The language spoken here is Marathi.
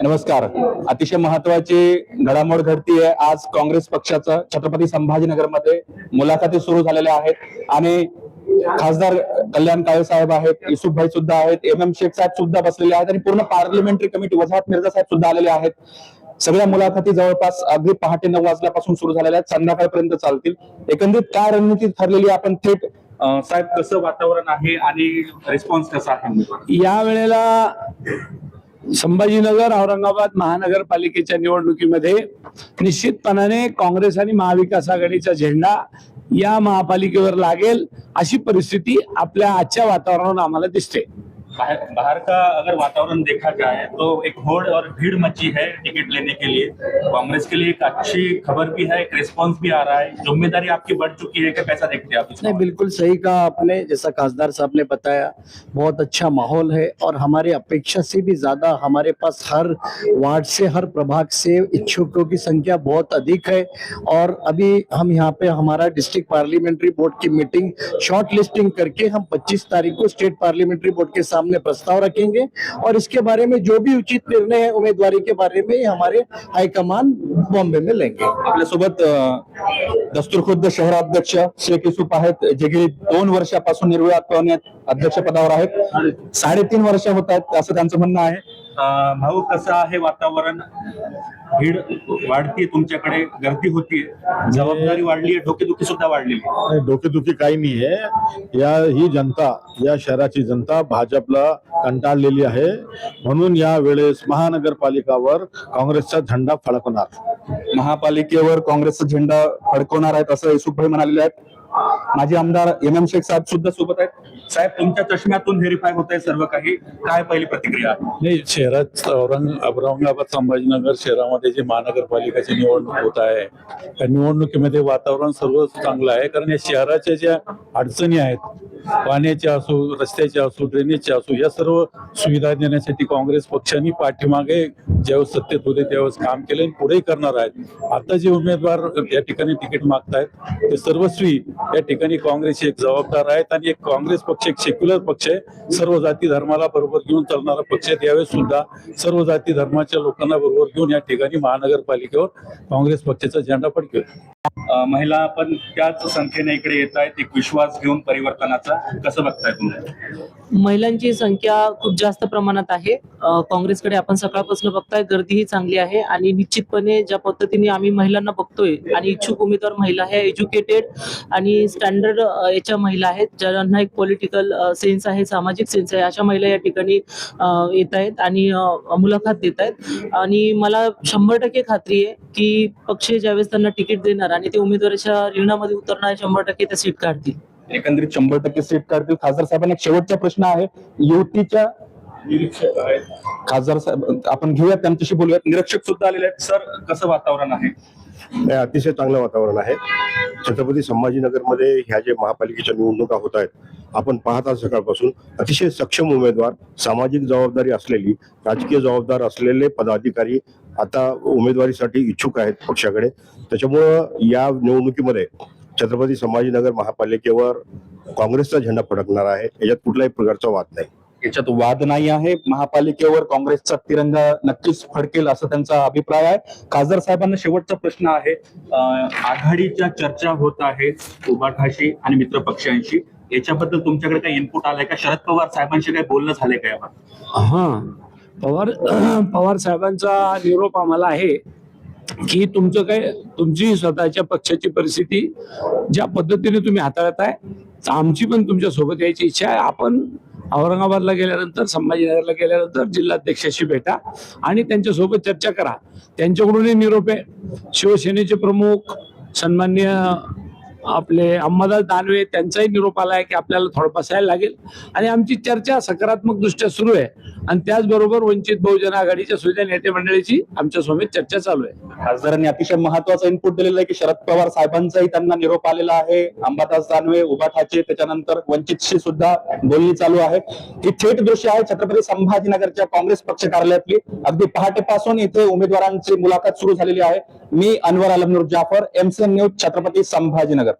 नमस्कार. अतिशय महत्वाची घडामोड घडतीये. आज काँग्रेस पक्षाचं छत्रपती संभाजीनगरमध्ये मुलाखती सुरू झालेल्या आहेत आणि खासदार कल्याण काळे साहेब आहेत, युसुफभाई सुद्धा आहेत, एम शेख साहेब सुद्धा बसलेले आहेत आणि पूर्ण पार्लमेंटरी कमिटी वजाहत मिर्झा साहेब सुद्धा आलेले आहेत. सगळ्या मुलाखती जवळपास अगदी पहाटे 9 वाजल्यापासून सुरू झालेल्या आहेत, संध्याकाळपर्यंत चालतील. एकंदरीत काय रणनीती ठरलेली आपण थेट साहेब कसं वातावरण आहे आणि रिस्पॉन्स कसा आहे या वेळेला? संभाजीनगर औरंगाबाद महानगरपालिकेच्या निवडणुकीमध्ये निश्चितपणाने काँग्रेस आणि महाविकास आघाडीचा झेंडा या महापालिकेवर लागेल अशी परिस्थिती आपल्या आजच्या वातावरणावर आम्हाला दिसते. बाहर का अगर वातावरण देखा जाए तो एक होड़ और भीड़ मची है टिकट लेने के लिए. कांग्रेस के लिए एक अच्छी खबर भी है, एक रिस्पांस भी आ रहा है. जिम्मेदारी आपकी बढ़ चुकी है, कैसा देखते हैं आप इसको? नहीं, बिल्कुल सही कहा आपने. जैसा खासदार साहब ने बताया, बहुत अच्छा माहौल है और हमारी अपेक्षा से भी ज्यादा हमारे पास हर वार्ड से, हर प्रभाग से इच्छुकों की संख्या बहुत अधिक है. और अभी हम यहाँ पे हमारा डिस्ट्रिक्ट पार्लियामेंट्री बोर्ड की मीटिंग शॉर्ट लिस्टिंग करके हम 25 तारीख को स्टेट पार्लियामेंट्री बोर्ड के सामने प्रस्ताव रखेंगे और इसके बारे में जो भी उचित निर्णय है उम्मीदवारी के बारे में हमारे हाईकमान बॉम्बे में लेंगे. आपल्यासोबत दस्तूरखुद्द शहराध्यक्ष शेख युसुफ आहेत, जे गेली 2 वर्षापासून निर्विवादपणे अध्यक्ष पदावर आहेत. 3.5 वर्ष होत आहेत असं त्यांचं म्हणणं आहे. भाऊ, कसं आहे वातावरण? भीड वाढतीये, तुमच्याकडे गर्दी होतीये, जबाबदारी वाढली आहे, डोकेदुखी सुद्धा वाढलेली आहे. डोकेदुखी काही नाही आहे. ही जनता, या शहराची जनता भाजपला कंटाळलेली आहे. म्हणून या वेळेस महानगरपालिकावर काँग्रेसचा झेंडा फडकवणार. महापालिकेवर काँग्रेसचा झेंडा फडकवणार आहेत असं युसुफभाई म्हणालेले आहेत. माजी आमदार एम शेख साहेब सुद्धा सोबत आहेत. साहेब, तुमच्या चष्म्यातून व्हेरीफाय होत आहे सर्व काही, काय पहिली प्रतिक्रिया? नाही, शहरात औरंगाबाद संभाजीनगर शहरामध्ये जे महानगरपालिकेची निवडणूक होत आहे त्या निवडणुकीमध्ये वातावरण सर्व चांगलं आहे. कारण या शहराच्या ज्या अडचणी आहेत, पाण्याच्या असो, रस्त्याच्या असो, ड्रेनेजच्या असो, या सर्व सुविधा देण्यासाठी काँग्रेस पक्षाने पाठीमागे ज्यावेळेस सत्तेत होते त्यावेळेस काम केलं आणि पुढेही करणार आहेत. आता जे उमेदवार या ठिकाणी तिकीट मागतायत ते सर्वस्वी या ठिकाणी काँग्रेस एक जबाबदार आहेत आणि एक काँग्रेस पक्ष एक सेक्युलर पक्ष आहे. सर्व जाती धर्माला बरोबर घेऊन चालणारा पक्ष आहे. त्यावेळेस सुद्धा सर्व जाती धर्माच्या लोकांना बरोबर घेऊन या ठिकाणी महानगरपालिकेवर काँग्रेस पक्षाचा झेंडा फडकेल. महिला पण त्याच संख्येने इकडे येत आहेत, एक विश्वास घेऊन परिवर्तनाचा. कसं बघताय तुम्ही? महिलांची संख्या खूप जास्त प्रमाणात आहे. काँग्रेसकडे आपण सकाळपासून बघताय, गर्दी ही चांगली आहे आणि निश्चितपणे ज्या पद्धतीने आम्ही महिलांना बघतोय आणि इच्छुक उमेदवार महिला ह्या एज्युकेटेड आणि स्टँडर्ड याच्या महिला आहेत, ज्यांना एक पॉलिटिकल सेन्स आहे, सामाजिक सेन्स आहे, अशा महिला या ठिकाणी येत आहेत आणि मुलाखत देत आहेत. आणि मला 100% खात्री आहे की पक्ष ज्यावेळेस त्यांना तिकीट देणार आणि ते उमेदवाराच्या रिंगणामध्ये उतरणार, 100% त्या सीट काढतील. एकंदरीत 100% सीट काढतील. खासदार साहेबांना एक शेवटचा प्रश्न आहे. युतीच्या निरीक्षक आहेत खासदार साहेब, आपण घेऊयात, त्यांच्याशी बोलूयात. निरीक्षक सुद्धा आलेले आहेत. सर, कसं वातावरण आहे? अतिशय चांगलं वातावरण आहे. छत्रपती संभाजीनगरमध्ये ह्या जे महापालिकेच्या निवडणुका होत आहेत, आपण पाहता सकाळपासून अतिशय सक्षम उमेदवार, सामाजिक जबाबदारी असलेली, राजकीय जबाबदार असलेले पदाधिकारी आता उमेदवारीसाठी इच्छुक आहेत पक्षाकडे. त्याच्यामुळं या निवडणुकीमध्ये छत्रपती संभाजीनगर महापालिकेवर काँग्रेसचा झेंडा फडकणार आहे. याच्यात कुठल्याही प्रकारचा वाद नाही. याच्यात वाद नाही आहे. महापालिकेवर काँग्रेसचा तिरंगा नक्कीच फडकेल असं त्यांचा अभिप्राय आहे. खासदार साहेबांना शेवटचा प्रश्न आहे. आघाडीच्या चर्चा होत आहेत उभाठाशी आणि मित्र पक्षांशी, याच्याबद्दल तुमच्याकडे काही इनपुट आलाय का? शरद पवार साहेबांशी काही बोलणं झालंय का यावर? पवार साहेबांचा निरोप आम्हाला आहे की तुमची स्वतःच्या पक्षाची परिस्थिती ज्या पद्धतीने तुम्ही हाताळत आहे, आमची पण तुमच्या सोबत यायची इच्छा आहे. आपण औरंगाबादला गेल्यानंतर, संभाजीनगरला गेल्यानंतर जिल्हाध्यक्षाशी भेटा आणि त्यांच्यासोबत चर्चा करा. त्यांच्याकडूनही निरोप आहे. शिवसेनेचे प्रमुख सन्माननीय आपले अंबादास दानवे, त्यांचाही निरोप आला आहे की आपल्याला थोडं बसायला लागेल आणि आमची चर्चा सकारात्मक दृष्ट्या सुरू आहे. आणि त्याचबरोबर वंचित बहुजन आघाडीच्या सुद्धा नेते मंडळीची आमच्या सोबत चर्चा चालू आहे. खासदारांनी अतिशय महत्वाचा इनपुट दिलेला आहे की शरद पवार साहेबांचाही त्यांना निरोप आलेला आहे. अंबादास दानवे, उभाठाचे, त्याच्यानंतर वंचितशी सुद्धा बोलणी चालू आहे. ही थेट दृश्य आहे छत्रपती संभाजीनगरच्या काँग्रेस पक्ष कार्यालयातली. अगदी पहाटेपासून इथे उमेदवारांची मुलाखत सुरू झालेली आहे. मी अनवर आलम नूर जाफर, एमसीएन न्यूज, छत्रपती संभाजीनगर.